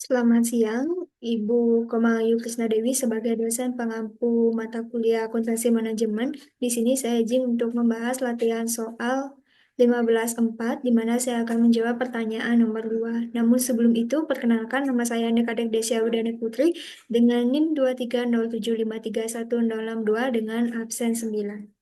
Selamat siang, Ibu Komayu Krisnadewi sebagai dosen pengampu mata kuliah akuntansi manajemen. Di sini saya izin untuk membahas latihan soal 15.4, di mana saya akan menjawab pertanyaan nomor 2. Namun sebelum itu, perkenalkan nama saya Nekadek Desya Udane Putri dengan NIM 230753162 dengan absen 9.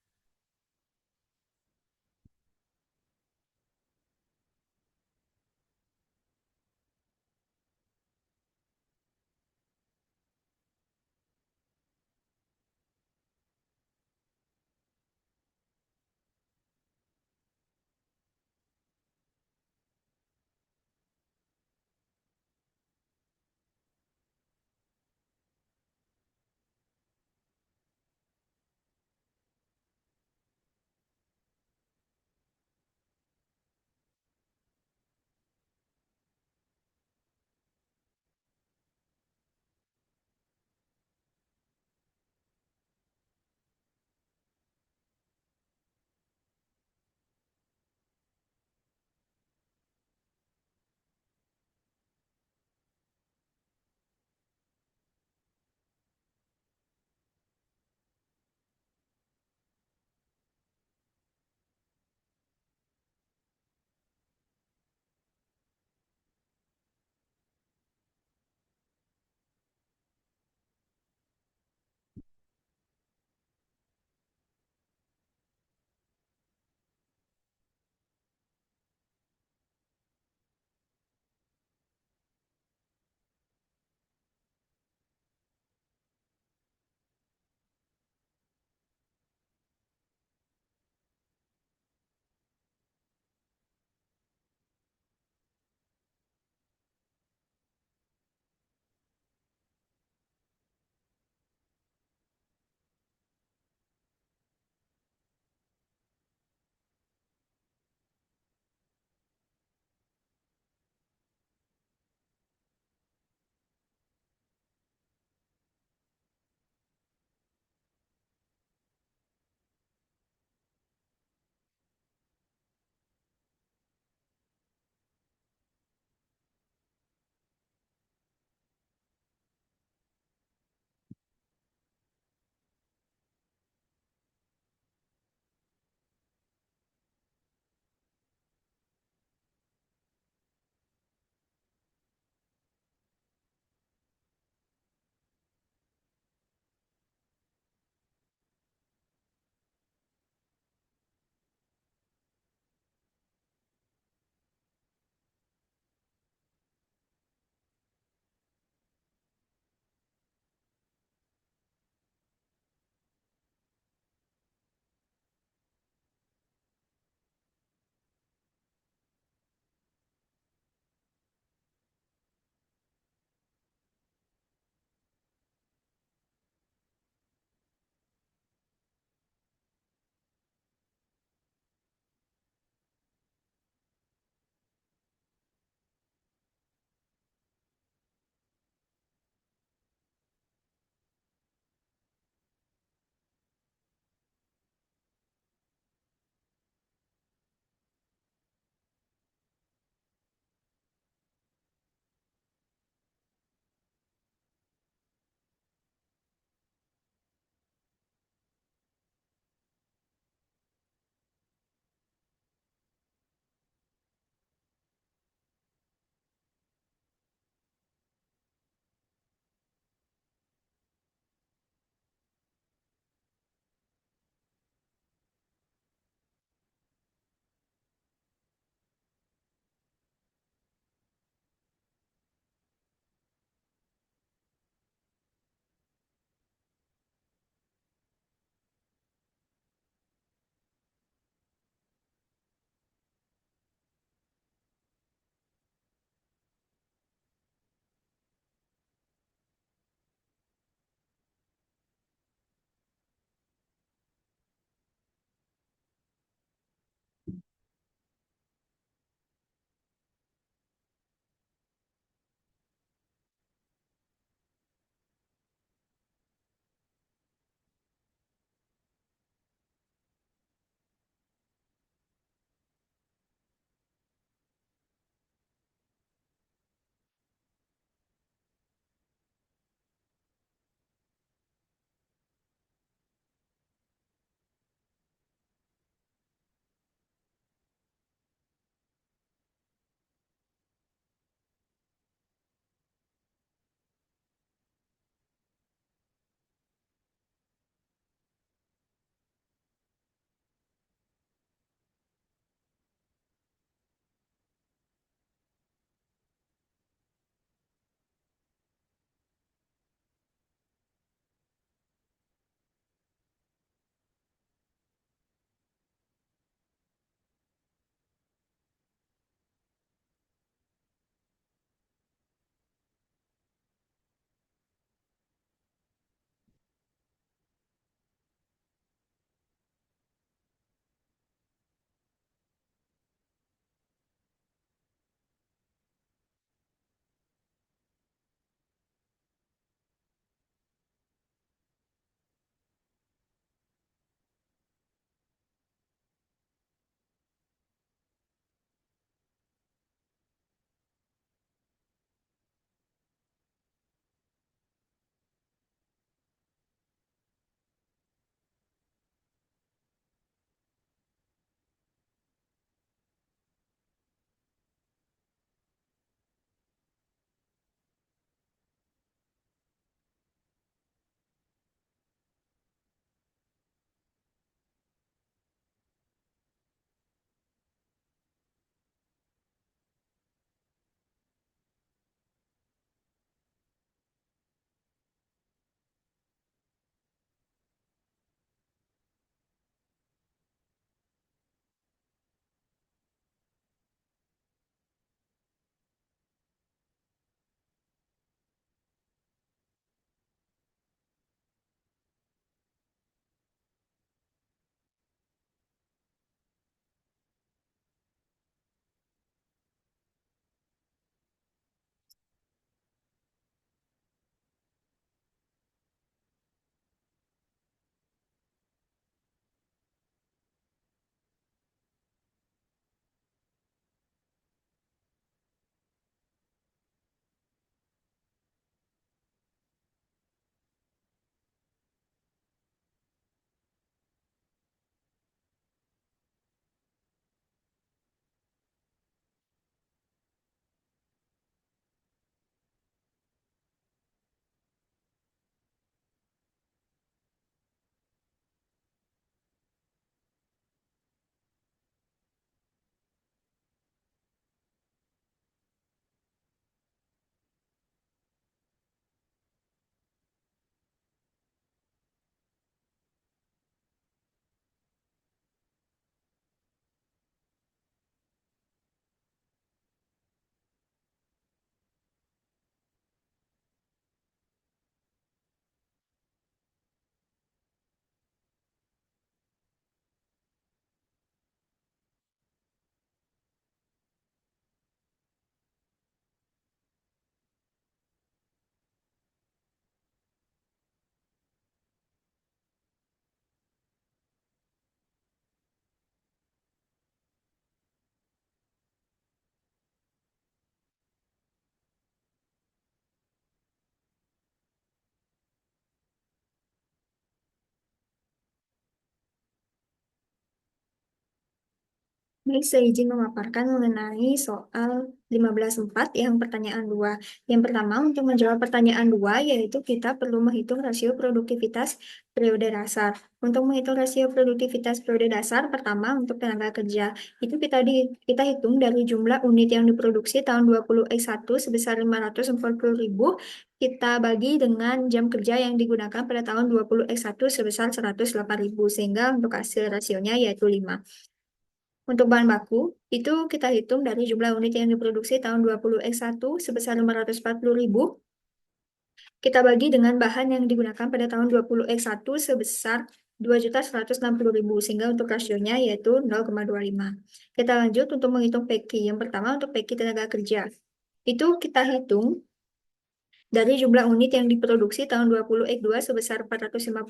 Baik, saya izin memaparkan mengenai soal 15.4 yang pertanyaan 2. Yang pertama, untuk menjawab pertanyaan 2, yaitu kita perlu menghitung rasio produktivitas periode dasar. Untuk menghitung rasio produktivitas periode dasar, pertama untuk tenaga kerja. Itu kita hitung dari jumlah unit yang diproduksi tahun 20X1 sebesar 540.000, kita bagi dengan jam kerja yang digunakan pada tahun 20X1 sebesar 108.000, sehingga untuk hasil rasionya yaitu 5. Untuk bahan baku, itu kita hitung dari jumlah unit yang diproduksi tahun 20X1 sebesar 540.000. Kita bagi dengan bahan yang digunakan pada tahun 20X1 sebesar 2.160.000, sehingga untuk rasionya yaitu 0,25. Kita lanjut untuk menghitung PK. Yang pertama untuk PK tenaga kerja. Itu kita hitung dari jumlah unit yang diproduksi tahun 20X2 sebesar 450.000,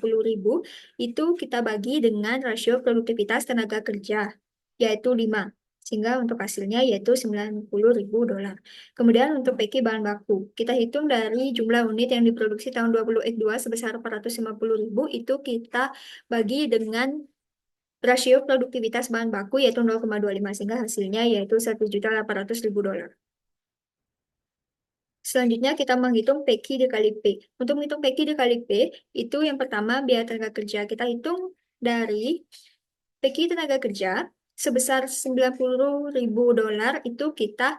itu kita bagi dengan rasio produktivitas tenaga kerja, yaitu 5. Sehingga untuk hasilnya yaitu 90.000 dolar. Kemudian untuk PK bahan baku, kita hitung dari jumlah unit yang diproduksi tahun 20X2 sebesar 450.000, itu kita bagi dengan rasio produktivitas bahan baku yaitu 0,25, sehingga hasilnya yaitu 1.800.000 dolar. Selanjutnya kita menghitung PQ dikali P. Untuk menghitung PQ dikali P, itu yang pertama biaya tenaga kerja. Kita hitung dari PQ tenaga kerja sebesar 90.000 dolar, itu kita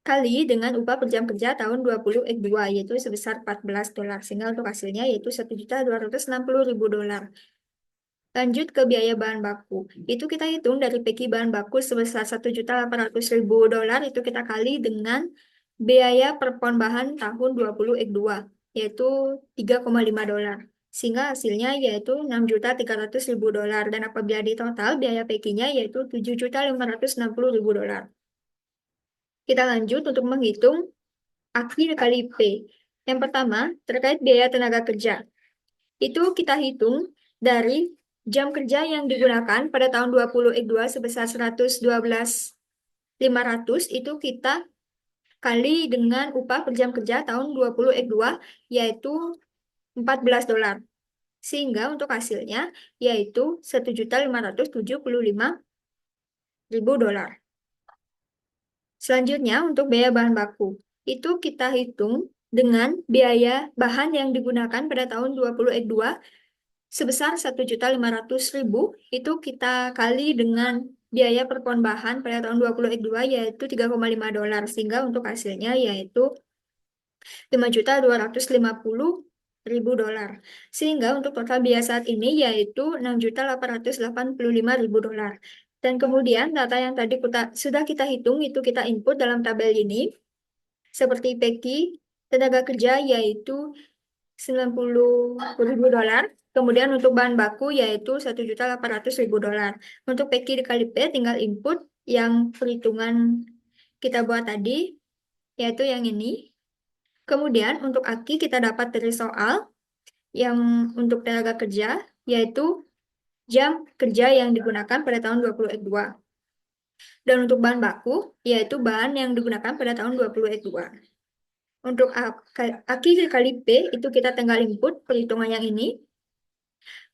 kali dengan upah per jam kerja tahun 20X2, yaitu sebesar 14 dolar. Sehingga untuk hasilnya yaitu 1.260.000 dolar. Lanjut ke biaya bahan baku. Itu kita hitung dari PQ bahan baku sebesar 1.800.000 dolar, itu kita kali dengan biaya per pon bahan tahun 20X2, yaitu 3,5 dolar. Sehingga hasilnya yaitu 6.300.000 dolar. Dan apabila di total, biaya PQ-nya yaitu 7.560.000 dolar. Kita lanjut untuk menghitung AKI dikali P. Yang pertama, terkait biaya tenaga kerja. Itu kita hitung dari jam kerja yang digunakan pada tahun 20X2 sebesar 112.500, itu kita kali dengan upah per jam kerja tahun 20X2 yaitu 14 dolar. Sehingga untuk hasilnya yaitu 1.575.000 dolar. Selanjutnya untuk biaya bahan baku. Itu kita hitung dengan biaya bahan yang digunakan pada tahun 20X2 sebesar 1.500.000, itu kita kali dengan biaya per pon bahan pada tahun 20X2 yaitu 3,5 dolar, sehingga untuk hasilnya yaitu 5.250.000 dolar. Sehingga untuk total biaya saat ini yaitu 6.885.000 dolar. Dan kemudian data yang tadi sudah kita hitung itu kita input dalam tabel ini, seperti PQ tenaga kerja yaitu 90.000 dolar. Kemudian untuk bahan baku yaitu 1.800.000 dolar. Untuk PQ dikali P tinggal input yang perhitungan kita buat tadi, yaitu yang ini. Kemudian untuk AKI kita dapat dari soal yang untuk tenaga kerja, yaitu jam kerja yang digunakan pada tahun 20X2. Dan untuk bahan baku, yaitu bahan yang digunakan pada tahun 20X2. Untuk AKI dikali P, itu kita tinggal input perhitungan yang ini.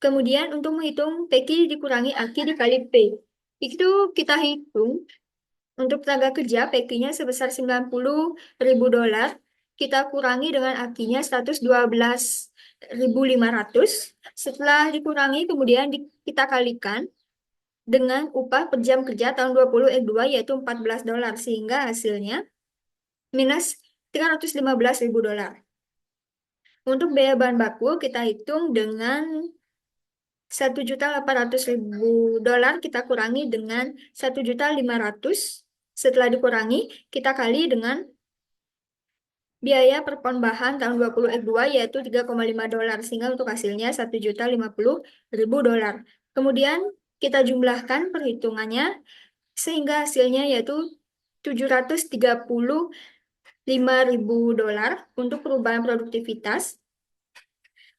Kemudian untuk menghitung PQ dikurangi AKI dikali P, itu kita hitung untuk tenaga kerja PQ-nya sebesar 90.000 dolar, kita kurangi dengan AKI-nya 112.500. Setelah dikurangi kemudian kita kalikan dengan upah per jam kerja tahun 20X2 yaitu 14 dolar, sehingga hasilnya minus 315.000 dolar. Untuk biaya bahan baku kita hitung dengan 1.800.000 dolar, kita kurangi dengan 1.500.000. Setelah dikurangi, kita kali dengan biaya per pon bahan tahun 20X2 yaitu 3,5 dolar, sehingga untuk hasilnya 1.050.000 dolar. Kemudian kita jumlahkan perhitungannya, sehingga hasilnya yaitu 735.000 dolar untuk perubahan produktivitas.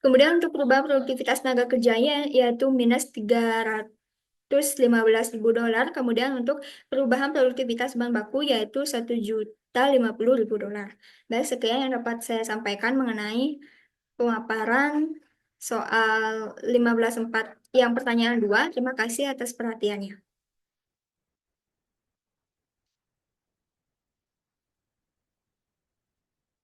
Kemudian untuk perubahan produktivitas tenaga kerjanya yaitu minus 315.000 dolar. Kemudian untuk perubahan produktivitas bahan baku yaitu 1.050.000 dolar. Baik, sekian yang dapat saya sampaikan mengenai pemaparan soal 15.4 yang pertanyaan 2. Terima kasih atas perhatiannya.